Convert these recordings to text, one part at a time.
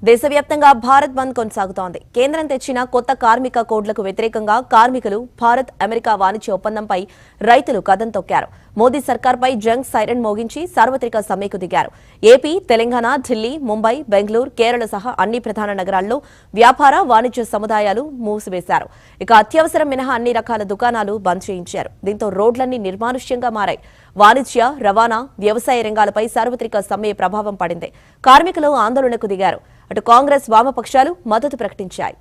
దేశవ్యాప్తంగా భారత్ బంద్ కొనసాగుతోంది. కేంద్రం తెచ్చిన కొత్త కార్మిక కోడ్లకు వ్యతిరేకంగా కార్మికులు భారత్ అమెరికా వాణిజ్య ఒప్పందంపై రైతులు కదం తొక్కారు. మోదీ సర్కార్పై జంగ్ సైరన్ మోగించి సార్వత్రిక సమ్మెకు దిగారు. ఏపీ, తెలంగాణ, ఢిల్లీ, ముంబై, బెంగళూరు, కేరళ సహా అన్ని ప్రధాన నగరాల్లో వ్యాపార, వాణిజ్య సముదాయాలు మూసివేశారు. ఇక అత్యవసరం మినహా అన్ని రకాల దుకాణాలు బంద్ చేయించారు. దీంతో రోడ్లన్నీ నిర్మానుష్యంగా మారాయి. వాణిజ్య, రవాణా, వ్యవసాయ రంగాలపై సార్వత్రిక సమ్మె ప్రభావం పడింది. కార్మికులు ఆందోళనకు దిగారు. అటు కాంగ్రెస్, వామపక్షాలు మద్దతు ప్రకటించాయి.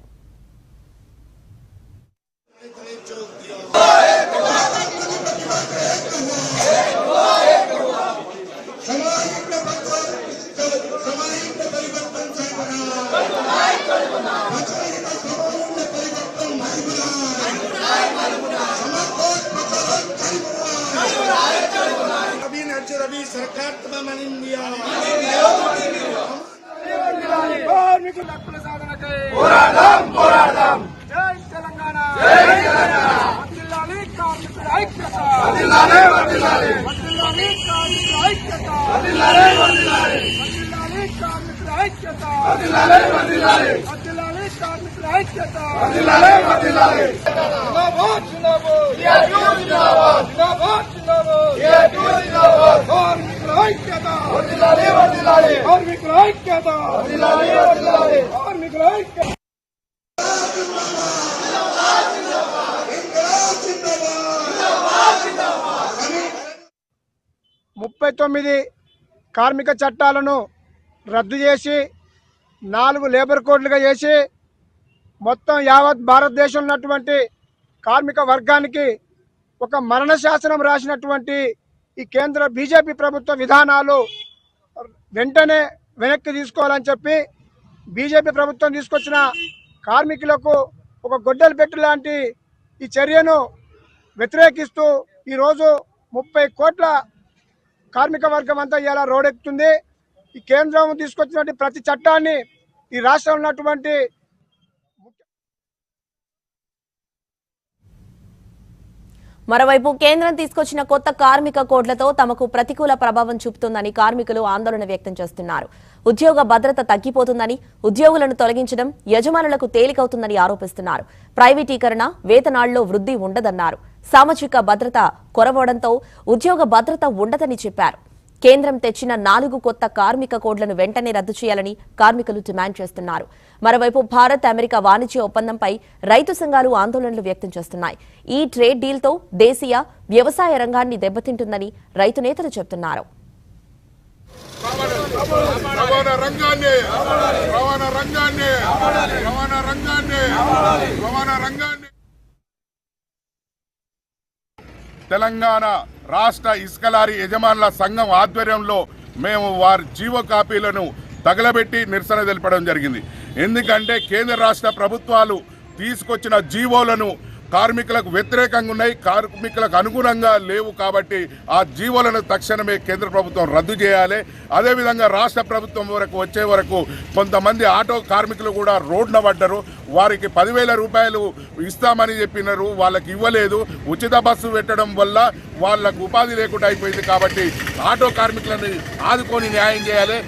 కార్మిక చట్టాలను రద్దు చేసి 4 లేబర్ కోడ్లుగా చేసి మొత్తం యావత్ భారతదేశంలో ఉన్నటువంటి కార్మిక వర్గానికి ఒక మరణ శాసనం రాసినటువంటి ఈ కేంద్ర బీజేపీ ప్రభుత్వ విధానాలు వెంటనే వెనక్కి తీసుకోవాలని చెప్పి బీజేపీ ప్రభుత్వం తీసుకొచ్చిన కార్మికులకు ఒక గొడ్డలు పెట్టు లాంటి ఈ చర్యను వ్యతిరేకిస్తూ ఈరోజు 30 కోట్ల కార్మిక వర్గం అంతా ఇలా రోడెక్కుతుంది. ఈ కేంద్రం తీసుకొచ్చినటువంటి ప్రతి చట్టాన్ని ఈ రాష్ట్రంలో ఉన్నటువంటి మరోవైపు కేంద్రం తీసుకొచ్చిన కొత్త కార్మిక కోడ్లతో తమకు ప్రతికూల ప్రభావం చూపుతుందని కార్మికులు ఆందోళన వ్యక్తం చేస్తున్నారు. ఉద్యోగ భద్రత తగ్గిపోతుందని, ఉద్యోగులను తొలగించడం యజమానులకు తేలికవుతుందని ఆరోపిస్తున్నారు. ప్రైవేటీకరణ, వేతనాల్లో వృద్ధి ఉండదన్నారు. సామాజిక భద్రత కొరవడంతో ఉద్యోగ భద్రత ఉండదని చెప్పారు. కేంద్రం తెచ్చిన 4 కొత్త కార్మిక కోడ్లను వెంటనే రద్దు చేయాలని కార్మికులు డిమాండ్ చేస్తున్నారు. మరోవైపు భారత్ అమెరికా వాణిజ్య ఒప్పందంపై రైతు సంఘాలు ఆందోళనలు వ్యక్తం చేస్తున్నాయి. ఈ ట్రేడ్ డీల్తో దేశీయ వ్యవసాయ రంగాన్ని దెబ్బతింటుందని రైతు నేతలు చెబుతున్నారు. తెలంగాణ రాష్ట్ర ఇసుక లారీ యజమానుల సంఘం ఆధ్వర్యంలో మేము వారి జీవో కాపీలను తగలబెట్టి నిరసన తెలపడం జరిగింది. ఎందుకంటే కేంద్ర రాష్ట్ర ప్రభుత్వాలు తీసుకొచ్చిన జీవోలను కార్మికులకు వ్యతిరేకంగా ఉన్నాయి, కార్మికులకు అనుగుణంగా లేవు. కాబట్టి ఆ జీవోలను తక్షణమే కేంద్ర ప్రభుత్వం రద్దు చేయాలి. అదేవిధంగా రాష్ట్ర ప్రభుత్వం వరకు వచ్చే వరకు కొంతమంది ఆటో కార్మికులు కూడా రోడ్న పడ్డారు. వారికి 10,000 రూపాయలు ఇస్తామని చెప్పినారు, వాళ్ళకి ఇవ్వలేదు. ఉచిత బస్సు పెట్టడం వల్ల వాళ్ళకు ఉపాధి లేకుండా అయిపోయింది. కాబట్టి ఆటో కార్మికులను ఆదుకొని న్యాయం చేయాలి.